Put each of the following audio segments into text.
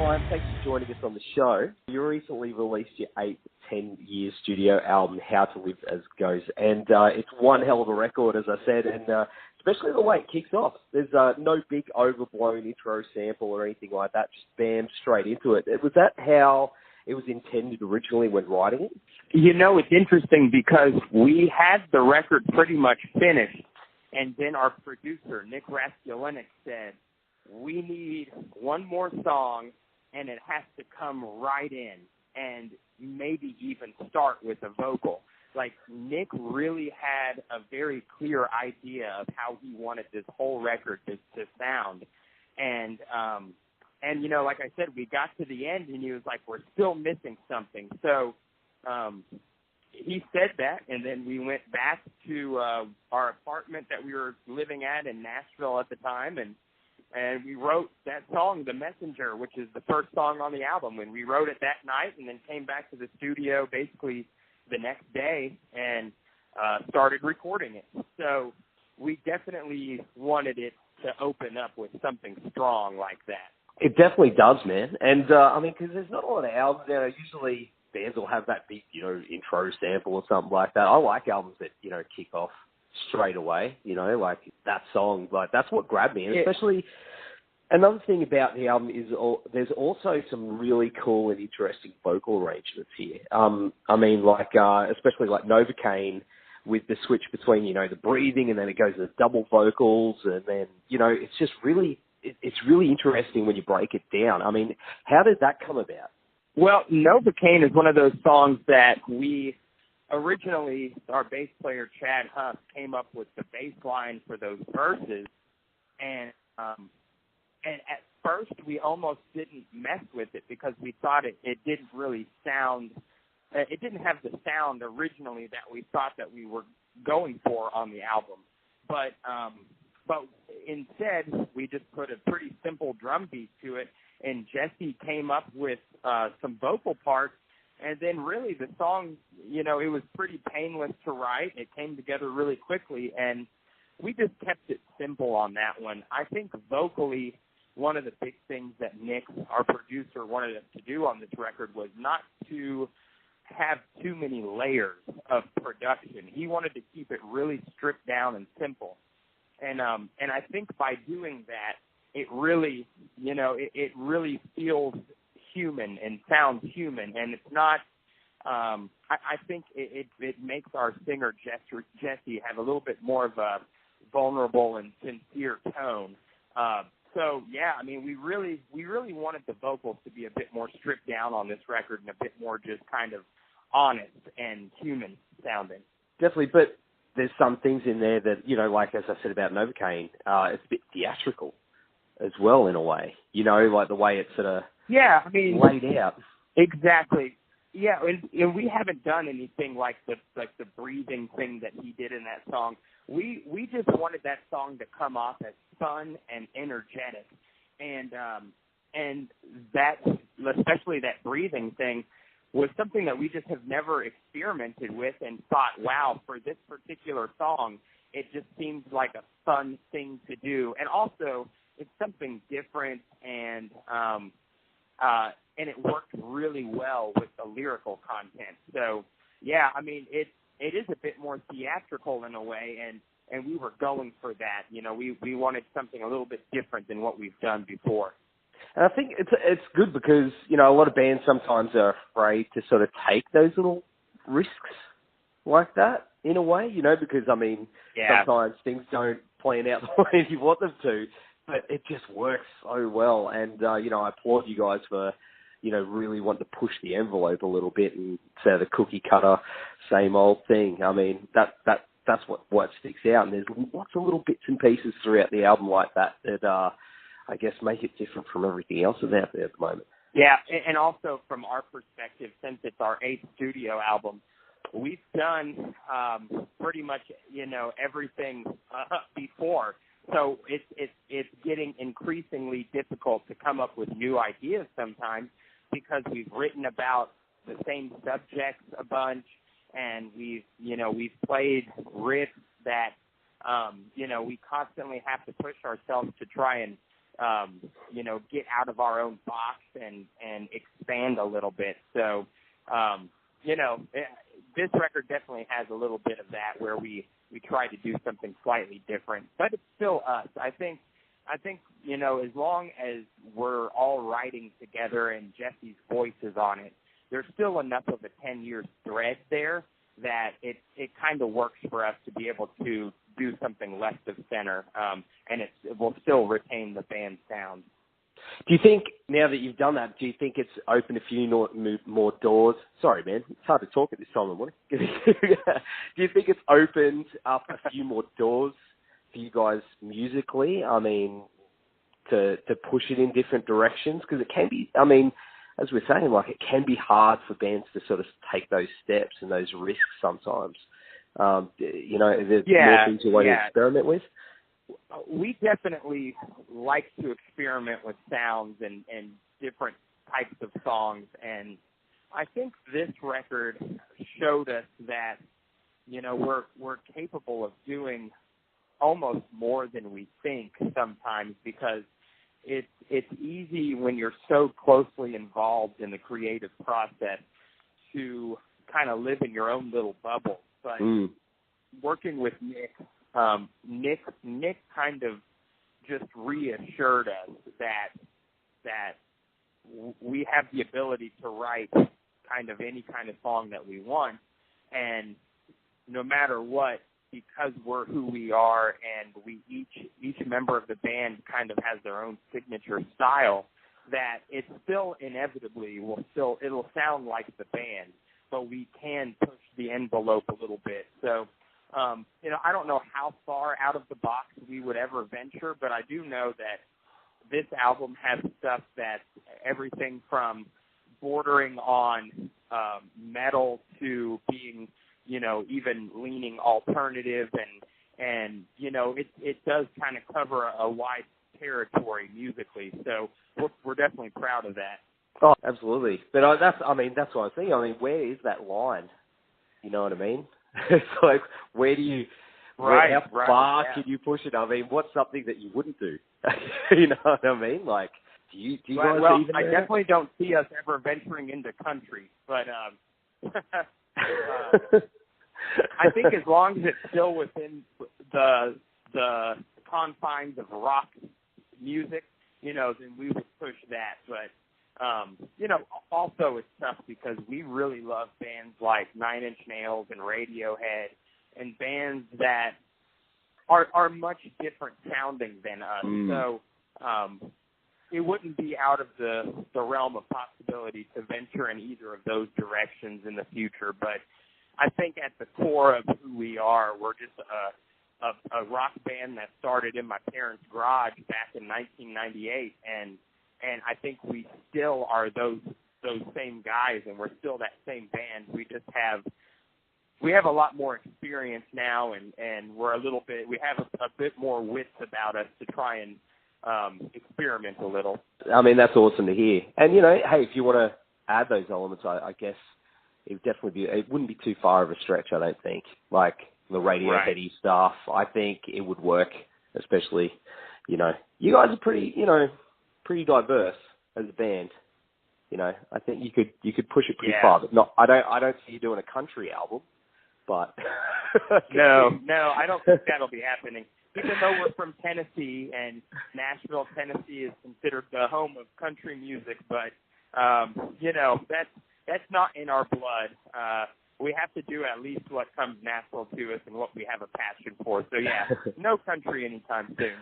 Ryan, thanks for joining us on the show. You recently released your 8 to 10-year studio album, How to Live As Goes, and it's one hell of a record, as I said, and especially the way it kicks off. There's no big overblown intro sample or anything like that, just bam, straight into it. Was that how it was intended originally when writing it? You know, it's interesting because we had the record pretty much finished, and then our producer, Nick Raskulinecz, said, we need one more song, and it has to come right in, and maybe even start with a vocal. Like, Nick really had a very clear idea of how he wanted this whole record to sound. And you know, like I said, we got to the end, and he was like, we're still missing something. So he said that, and then we went back to our apartment that we were living at in Nashville at the time, and we wrote that song, The Messenger, which is the first song on the album. And we wrote it that night and then came back to the studio basically the next day and started recording it. So we definitely wanted it to open up with something strong like that. It definitely does, man. And, I mean, because there's not a lot of albums out there. Usually bands will have that big, you know, intro sample or something like that. I like albums that, you know, kick off straight away, you know, like that song, like that's what grabbed me. And especially another thing about the album is there's also some really cool and interesting vocal arrangements here. I mean, like, especially like Novocaine with the switch between, you know, the breathing and then it goes to double vocals and then, you know, it's just really, it's really interesting when you break it down. I mean, how did that come about? Well, Novocaine is one of those songs that we originally, our bass player, Chad Huff, came up with the bass line for those verses, and at first we almost didn't mess with it because we thought it didn't really sound, it didn't have the sound originally that we thought that we were going for on the album. But instead, we just put a pretty simple drum beat to it, and Jesse came up with some vocal parts. And then really the song, you know, it was pretty painless to write. It came together really quickly, and we just kept it simple on that one. I think vocally, one of the big things that Nick, our producer, wanted us to do on this record was not to have too many layers of production. He wanted to keep it really stripped down and simple. And I think by doing that, it really, you know, it really feels human and sounds human, and it's not. I think it makes our singer Jesse have a little bit more of a vulnerable and sincere tone. So yeah, I mean, we really wanted the vocals to be a bit more stripped down on this record and a bit more just kind of honest and human sounding. Definitely, but there's some things in there that, you know, like as I said about Novocaine, it's a bit theatrical as well in a way. You know, like the way it's sort of laid out. Exactly. Yeah, and we haven't done anything like the breathing thing that he did in that song. We just wanted that song to come off as fun and energetic, and that, especially that breathing thing, was something that we just have never experimented with and thought, wow, for this particular song, it just seems like a fun thing to do, and also it's something different and it worked really well with the lyrical content. So, yeah, I mean, it is a bit more theatrical in a way, and we were going for that. You know, we wanted something a little bit different than what we've done before. And I think it's good because, you know, a lot of bands sometimes are afraid to sort of take those little risks like that in a way, you know, because, I mean, sometimes things don't plan out the way you want them to, but it just works so well. And, you know, I applaud you guys for, you know, really want to push the envelope a little bit and say the cookie cutter, same old thing. I mean, that's what sticks out. And there's lots of little bits and pieces throughout the album like that I guess make it different from everything else that's out there at the moment. Yeah, and also from our perspective, since it's our 8th studio album, we've done pretty much, you know, everything before. So it's getting increasingly difficult to come up with new ideas sometimes because we've written about the same subjects a bunch, and we've played riffs that, you know, we constantly have to push ourselves to try and get out of our own box and expand a little bit. So, this record definitely has a little bit of that where we try to do something slightly different, but it's still us. I think, as long as we're all writing together and Jesse's voice is on it, there's still enough of a 10-year thread there that it kind of works for us to be able to do something left of center, and it will still retain the band sound. Do you think, now that you've done that, do you think it's opened a few more doors? Sorry, man, it's hard to talk at this time of the morning. Do you think it's opened up a few more doors for you guys musically? I mean, to push it in different directions? Because it can be, I mean, as we're saying, like, it can be hard for bands to sort of take those steps and those risks sometimes. Is there more things you want to experiment with? We definitely like to experiment with sounds and different types of songs, and I think this record showed us that, we're capable of doing almost more than we think sometimes, because it's easy when you're so closely involved in the creative process to kind of live in your own little bubble. But working with Nick kind of just reassured us that we have the ability to write kind of any kind of song that we want, and no matter what, because we're who we are and we each member of the band kind of has their own signature style, that it still inevitably it'll sound like the band, but we can push the envelope a little bit. So, I don't know how far out of the box we would ever venture, but I do know that this album has stuff that's everything from bordering on metal to being, even leaning alternative, and it does kind of cover a wide territory musically. So we're definitely proud of that. Oh, absolutely. But that's what I'm thinking. I mean, where is that line? You know what I mean? It's like, where do you, how far can you push it? I mean, what's something that you wouldn't do? You know what I mean? Like, do you guys even I definitely don't see us ever venturing into country, but I think as long as it's still within the confines of rock music, then we would push that. But also it's tough because we really love bands like Nine Inch Nails and Radiohead and bands that are much different sounding than us. So it wouldn't be out of the realm of possibility to venture in either of those directions in the future. But I think at the core of who we are, we're just a rock band that started in my parents' garage back in 1998, and I think we still are those same guys, and we're still that same band. We just have a lot more experience now, and we have a bit more wits about us to try and experiment a little. I mean, that's awesome to hear. And hey, if you want to add those elements, I guess it wouldn't be too far of a stretch, I don't think. Like the Radioheady stuff, I think it would work, especially, you guys are pretty diverse as a band. I think you could push it pretty far, but I don't see you doing a country album, but no, I don't think that'll be happening. Even though we're from Tennessee and Nashville, Tennessee is considered the home of country music, but that's not in our blood. We have to do at least what comes natural to us and what we have a passion for. So no country anytime soon.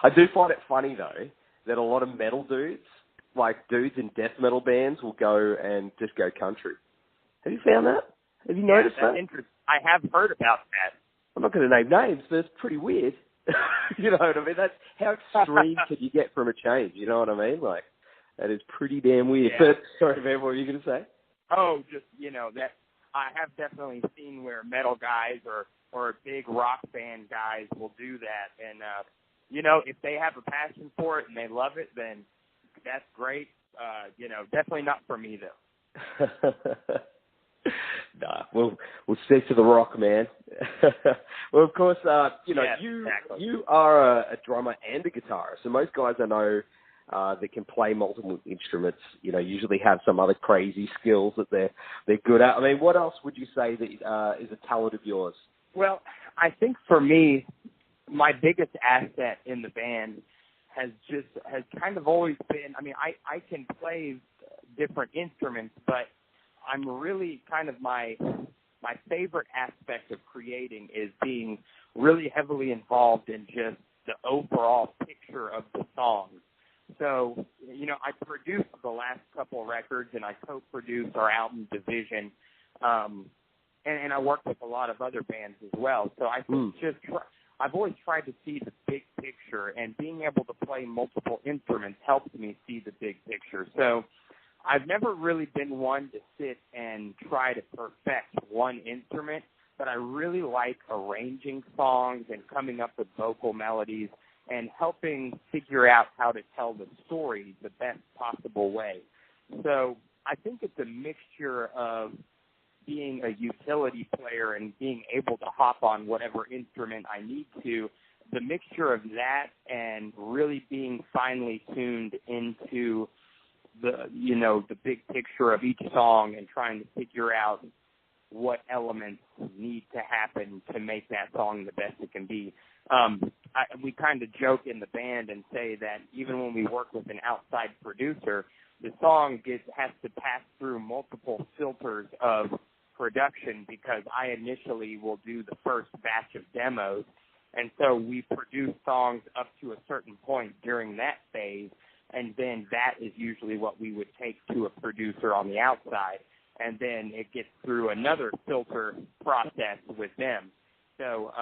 I do find it funny though that a lot of metal dudes, like dudes in death metal bands, will go and just go country. Have you found that? Have you noticed that? Interesting. I have heard about that. I'm not going to name names, but it's pretty weird. You know what I mean? That's how extreme can you get from a change? You know what I mean? Like, that is pretty damn weird. Yeah. But, sorry, man, what were you going to say? Oh, just, that I have definitely seen where metal guys or big rock band guys will do that. And, if they have a passion for it and they love it, then that's great. Definitely not for me, though. Nah, we'll stick to the rock, man. Well, of course, you are a drummer and a guitarist. So most guys I know that can play multiple instruments, usually have some other crazy skills that they're good at. I mean, what else would you say that is a talent of yours? Well, I think for me, my biggest asset in the band has kind of always been, I mean, I can play different instruments, but I'm really kind of my favorite aspect of creating is being really heavily involved in just the overall picture of the song. So, I produced the last couple records and I co-produced our album Division, and I worked with a lot of other bands as well. So I think I've always tried to see the big picture, and being able to play multiple instruments helps me see the big picture. So I've never really been one to sit and try to perfect one instrument, but I really like arranging songs and coming up with vocal melodies and helping figure out how to tell the story the best possible way. So I think it's a mixture of being a utility player and being able to hop on whatever instrument I need to, the mixture of that and really being finely tuned into the big picture of each song and trying to figure out what elements need to happen to make that song the best it can be. We kind of joke in the band and say that even when we work with an outside producer, the song has to pass through multiple filters of production because I initially will do the first batch of demos, and so we produce songs up to a certain point during that phase, and then that is usually what we would take to a producer on the outside, and then it gets through another filter process with them. So,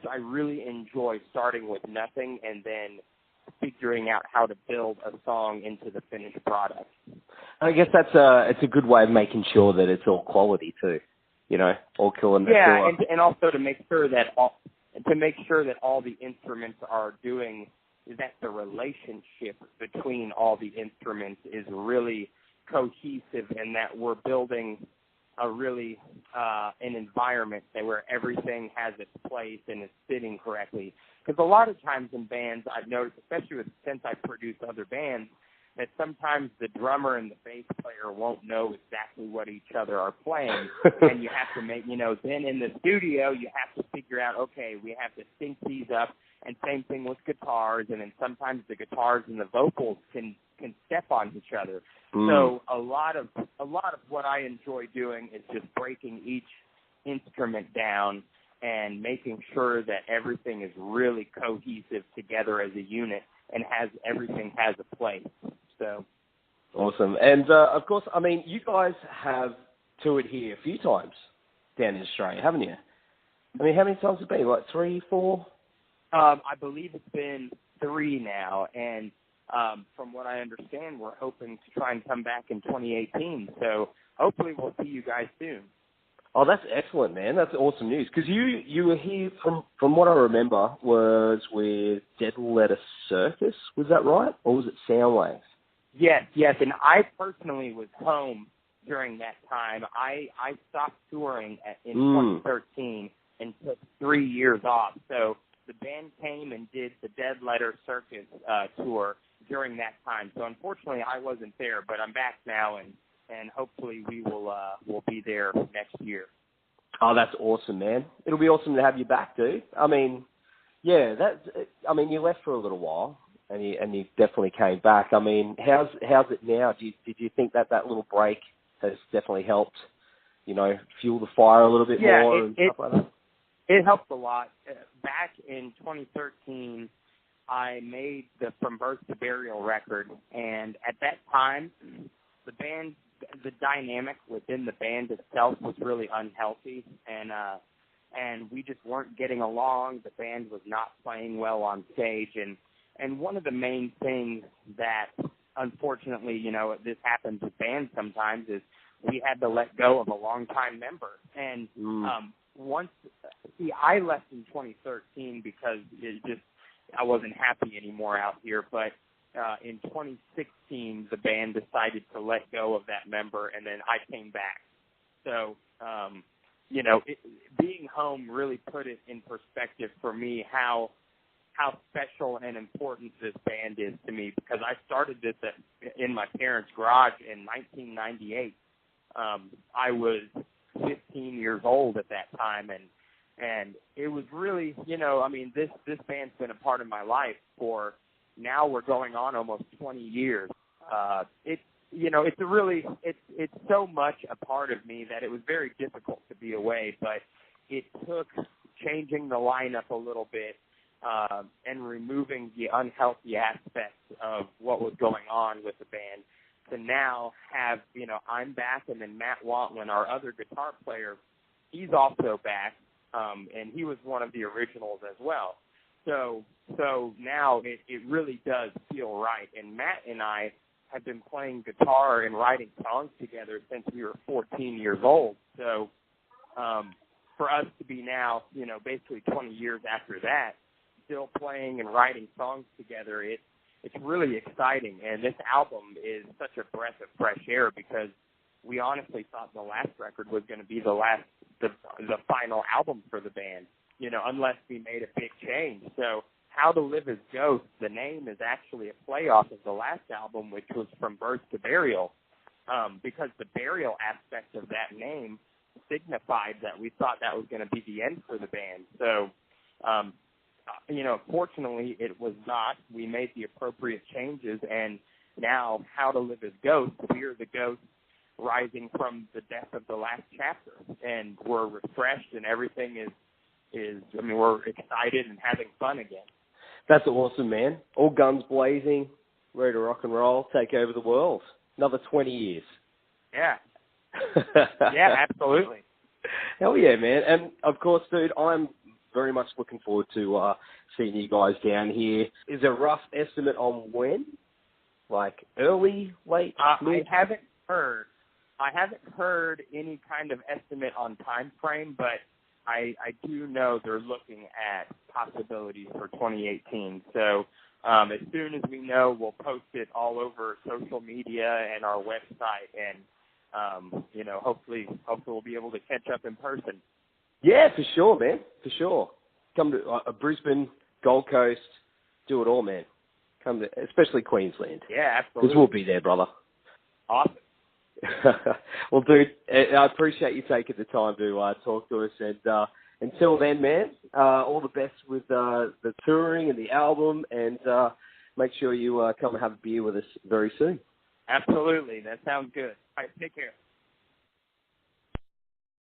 I really enjoy starting with nothing and then figuring out how to build a song into the finished product. I guess it's a good way of making sure that it's all quality too, all killing the yeah, and also to make sure that all the instruments are doing that the relationship between all the instruments is really cohesive and that we're building a really an environment where everything has its place and is fitting correctly. Because a lot of times in bands, I've noticed, especially since I've produced other bands, that sometimes the drummer and the bass player won't know exactly what each other are playing, and you have to make, then in the studio, you have to figure out, okay, we have to sync these up, and same thing with guitars, and then sometimes the guitars and the vocals can step on each other. So a lot of what I enjoy doing is just breaking each instrument down and making sure that everything is really cohesive together as a unit and everything has a place. So awesome. And of course, I mean, you guys have toured here a few times down in Australia, haven't you? I mean, how many times have it been? Like 3, 4? I believe it's been 3 now, and from what I understand, we're hoping to try and come back in 2018. So hopefully we'll see you guys soon. Oh, that's excellent, man. That's awesome news. Because you were here, from what I remember, was with Dead Letter Circus. Was that right? Or was it Soundwave? Yes. And I personally was home during that time. I stopped touring in 2013 and took 3 years off. So the band came and did the Dead Letter Circus tour during that time. So unfortunately, I wasn't there, but I'm back now, and hopefully we will be there next year. Oh, that's awesome, man. It'll be awesome to have you back, dude. I mean, yeah, you left for a little while, and you definitely came back. I mean, how's it now? Did you think that little break has definitely helped, fuel the fire a little bit more and stuff like that? It helped a lot. Back in 2013, I made the From Birth to Burial record, and at that time, the dynamic within the band itself was really unhealthy, and we just weren't getting along. The band was not playing well on stage, and one of the main things that, unfortunately, this happens with bands sometimes, is we had to let go of a longtime member. And I left in 2013 because I wasn't happy anymore out here, but in 2016, the band decided to let go of that member, and then I came back. So, being home really put it in perspective for me how special and important this band is to me, because I started this in my parents' garage in 1998. I was 15 years old at that time, and it was really, this band's been a part of my life for, now we're going on almost 20 years. It's so much a part of me that it was very difficult to be away, but it took changing the lineup a little bit, and removing the unhealthy aspects of what was going on with the band to now have, I'm back, and then Matt Wantlin, our other guitar player, he's also back, and he was one of the originals as well. So now it really does feel right. And Matt and I have been playing guitar and writing songs together since we were 14 years old. So for us to be now, basically 20 years after that, still playing and writing songs together, it's really exciting. And this album is such a breath of fresh air, because we honestly thought the last record was going to be the final album for the band, unless we made a big change. So How to Live as Ghosts, the name is actually a play off of the last album, which was From Birth to Burial, because the burial aspect of that name signified that we thought that was going to be the end for the band. So, fortunately it was not. We made the appropriate changes, and now How to Live as Ghosts, we are the ghosts rising from the death of the last chapter, and we're refreshed, and everything is we're excited and having fun again. That's awesome, man. All guns blazing, ready to rock and roll, take over the world. Another 20 years. Yeah. Yeah, absolutely. Hell yeah, man. And, of course, dude, I'm very much looking forward to seeing you guys down here. Is there a rough estimate on when? Like early, late, mid? I haven't heard any kind of estimate on time frame, but I do know they're looking at possibilities for 2018. So as soon as we know, we'll post it all over social media and our website, and hopefully we'll be able to catch up in person. Yeah, for sure, man. For sure. Come to Brisbane, Gold Coast, do it all, man. Come to, especially Queensland. Yeah, absolutely. Because we'll be there, brother. Awesome. Well, dude, I appreciate you taking the time to talk to us. And until then, man, all the best with the touring and the album. And make sure you come and have a beer with us very soon. Absolutely. That sounds good. All right, take care.